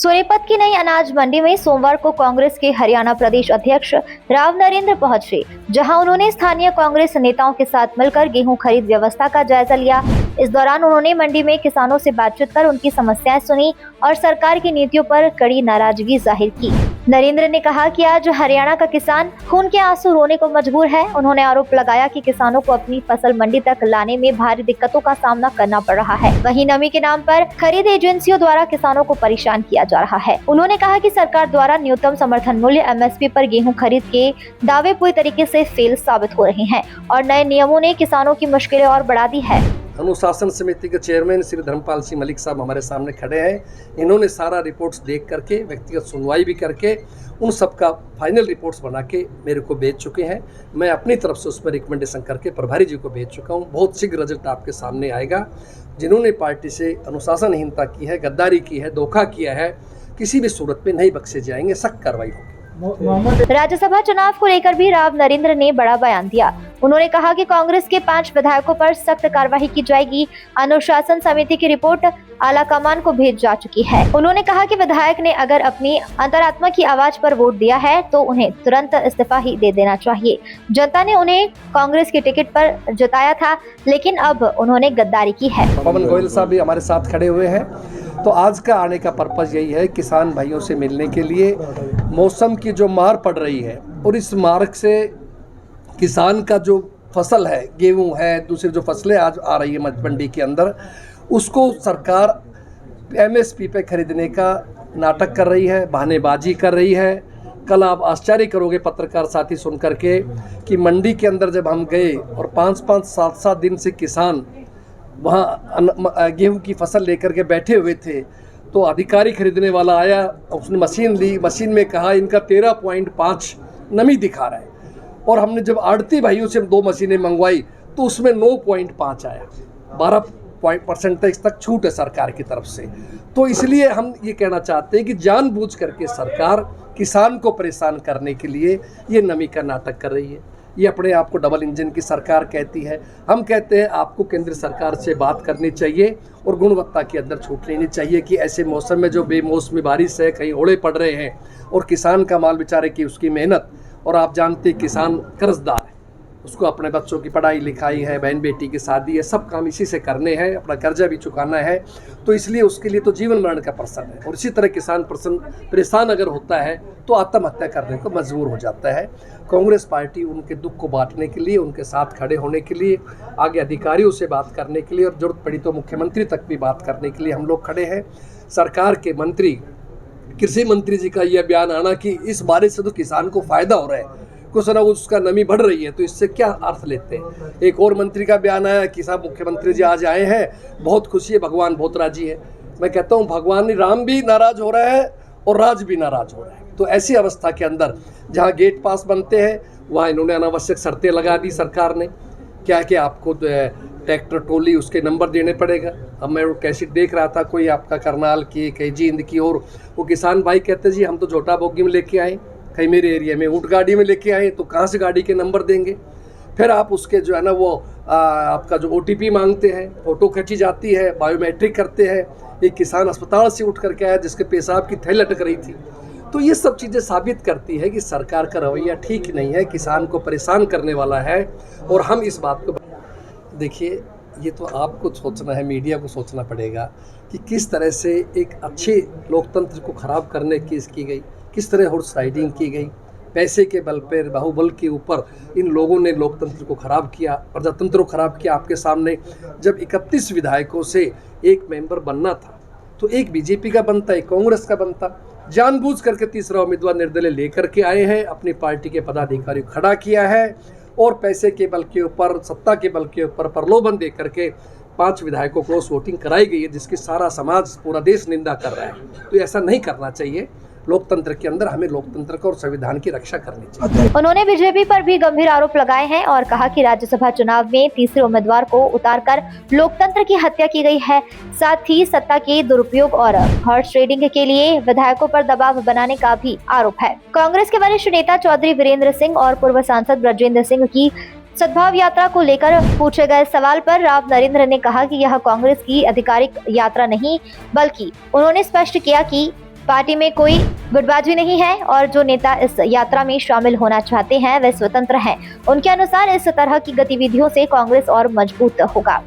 सोनीपत की नई अनाज मंडी में सोमवार को कांग्रेस के हरियाणा प्रदेश अध्यक्ष राव नरेंद्र पहुंचे, जहां उन्होंने स्थानीय कांग्रेस नेताओं के साथ मिलकर गेहूं खरीद व्यवस्था का जायजा लिया। इस दौरान उन्होंने मंडी में किसानों से बातचीत कर उनकी समस्याएं सुनी और सरकार की नीतियों पर कड़ी नाराजगी जाहिर की। नरेंद्र ने कहा कि आज हरियाणा का किसान खून के आंसू रोने को मजबूर है। उन्होंने आरोप लगाया कि किसानों को अपनी फसल मंडी तक लाने में भारी दिक्कतों का सामना करना पड़ रहा है। वहीं नमी के नाम पर खरीद एजेंसियों द्वारा किसानों को परेशान किया जा रहा है। उन्होंने कहा कि सरकार द्वारा न्यूनतम समर्थन मूल्य MSP पर गेहूं खरीद के दावे पूरी तरीके से फेल साबित हो रहे हैं और नए नियमों ने किसानों की मुश्किलें और बढ़ा दी है। अनुशासन समिति के चेयरमैन श्री धर्मपाल सिंह मलिक साहब हमारे सामने खड़े हैं। इन्होंने सारा रिपोर्ट्स देख करके, व्यक्तिगत सुनवाई भी करके, उन सब का फाइनल रिपोर्ट्स बना के मेरे को भेज चुके हैं। मैं अपनी तरफ से उसमें रिकमेंडेशन करके प्रभारी जी को भेज चुका हूं। बहुत शीघ्र रिजल्ट आपके सामने आएगा। जिन्होंने पार्टी से अनुशासनहीनता की है, गद्दारी की है, धोखा किया है, किसी भी सूरत में नहीं बख्शे जाएंगे, सख्त कार्रवाई होगी। राज्यसभा चुनाव को लेकर भी राव नरेंद्र ने बड़ा बयान दिया। उन्होंने कहा कि कांग्रेस के 5 विधायकों पर सख्त कार्रवाई की जाएगी। अनुशासन समिति की रिपोर्ट आला कमान को भेज जा चुकी है। उन्होंने कहा कि विधायक ने अगर अपनी अंतरात्मा की आवाज पर वोट दिया है तो उन्हें तुरंत इस्तीफा ही दे देना चाहिए। जनता ने उन्हें कांग्रेस के टिकट पर जिताया था, लेकिन अब उन्होंने गद्दारी की है। पवन गोयल साहब भी हमारे साथ खड़े हुए हैं। तो आज का आने का पर्पज यही है, किसान भाइयों से मिलने के लिए। मौसम की जो मार पड़ रही है और इस मार से किसान का जो फसल है, गेहूं है, दूसरी जो फसलें आज आ रही है मंडी के अंदर, उसको सरकार MSP पे खरीदने का नाटक कर रही है, बहानेबाजी कर रही है। कल आप आश्चर्य करोगे पत्रकार साथी सुन करके कि मंडी के अंदर जब हम गए और 5-5, 7-7 दिन से किसान वहाँ गेहूं की फसल लेकर के बैठे हुए थे, तो अधिकारी खरीदने वाला आया, उसने मशीन ली, मशीन में कहा इनका 13.5 नमी दिखा रहा है। और हमने जब आड़ती भाइयों से 2 मशीनें मंगवाई तो उसमें 9.5 आया। 12% तक छूट है सरकार की तरफ से। तो इसलिए हम ये कहना चाहते हैं कि जानबूझ करके सरकार किसान को परेशान करने के लिए ये नमी का नाटक कर रही है। ये अपने आप को डबल इंजन की सरकार कहती है। हम कहते हैं आपको केंद्र सरकार से बात करनी चाहिए और गुणवत्ता के अंदर छूट लेनी चाहिए कि ऐसे मौसम में जो बेमौसमी बारिश है, कहीं ओले पड़ रहे हैं और किसान का माल बेचारे की उसकी मेहनत, और आप जानते हैं किसान कर्जदार है, उसको अपने बच्चों की पढ़ाई लिखाई है, बहन बेटी की शादी है, सब काम इसी से करने हैं, अपना कर्जा भी चुकाना है। तो इसलिए उसके लिए तो जीवन मरण का प्रश्न है। और इसी तरह किसान परेशान अगर होता है तो आत्महत्या करने को मजबूर हो जाता है। कांग्रेस पार्टी उनके दुख को बांटने के लिए, उनके साथ खड़े होने के लिए, आगे अधिकारियों से बात करने के लिए और जरूरत पड़ी तो मुख्यमंत्री तक भी बात करने के लिए हम लोग खड़े हैं। सरकार के मंत्री, कृषि मंत्री जी का यह बयान आना कि इस बारिश से तो किसान को फायदा हो रहा है, कुछ ना उसका नमी बढ़ रही है, तो इससे क्या अर्थ लेते हैं। एक और मंत्री का बयान आया कि साहब मुख्यमंत्री जी आज आए हैं, बहुत खुशी है, भगवान बहुत राजी है। मैं कहता हूँ भगवान राम भी नाराज हो रहा है और राज भी नाराज हो रहा है। तो ऐसी अवस्था के अंदर जहाँ गेट पास बनते हैं वहाँ इन्होंने अनावश्यक शर्तें लगा दी सरकार ने। क्या कि आपको ट्रैक्टर ट्रॉली उसके नंबर देने पड़ेगा। अब मैं कैसे देख रहा था, कोई आपका करनाल की, कहीं जींद की, और वो किसान भाई कहते जी हम तो झोटा बोगी में लेके आए, कहीं मेरे एरिया में ऊँट गाड़ी में लेके आए, तो कहाँ से गाड़ी के नंबर देंगे। फिर आप उसके जो है ना वो आपका जो OTP मांगते हैं, फ़ोटो खींची जाती है, बायोमेट्रिक करते हैं। एक किसान अस्पताल से उठ करके आया जिसके पेशाब की थैली लटक रही थी। तो ये सब चीज़ें साबित करती है कि सरकार का रवैया ठीक नहीं है, किसान को परेशान करने वाला है। और हम इस बात को देखिए, ये तो आपको सोचना है, मीडिया को सोचना पड़ेगा कि किस तरह से एक अच्छे लोकतंत्र को ख़राब करने की इसकी गई, किस तरह हॉर्स राइडिंग की गई, पैसे के बल पर, बाहुबल के ऊपर इन लोगों ने लोकतंत्र को ख़राब किया, प्रजातंत्र को ख़राब किया। आपके सामने जब 31 विधायकों से एक मेंबर बनना था तो एक BJP का बनता, एक कांग्रेस का बनता। जानबूझ करके तीसरा उम्मीदवार निर्दलीय लेकर के आए हैं, अपनी पार्टी के पदाधिकारी को खड़ा किया है और पैसे के बल के ऊपर, सत्ता के बल के ऊपर प्रलोभन दे करके 5 विधायकों को वोटिंग कराई गई है, जिसकी सारा समाज, पूरा देश निंदा कर रहा है। तो ऐसा नहीं करना चाहिए। लोकतंत्र के अंदर हमें लोकतंत्र का और संविधान की रक्षा करनी चाहिए। उन्होंने बीजेपी पर भी गंभीर आरोप लगाए हैं और कहा कि राज्यसभा चुनाव में तीसरे उम्मीदवार को उतारकर लोकतंत्र की हत्या की गई है। साथ ही सत्ता के दुरुपयोग और हॉर्स ट्रेडिंग के लिए विधायकों पर दबाव बनाने का भी आरोप है। कांग्रेस के वरिष्ठ नेता चौधरी वीरेंद्र सिंह और पूर्व सांसद ब्रजेंद्र सिंह की सद्भाव यात्रा को लेकर पूछे गए सवाल पर राव नरेंद्र ने कहा कि यह कांग्रेस की आधिकारिक यात्रा नहीं, बल्कि उन्होंने स्पष्ट किया कि पार्टी में कोई गुटबाजी नहीं है और जो नेता इस यात्रा में शामिल होना चाहते हैं वे स्वतंत्र हैं। उनके अनुसार इस तरह की गतिविधियों से कांग्रेस और मजबूत होगा।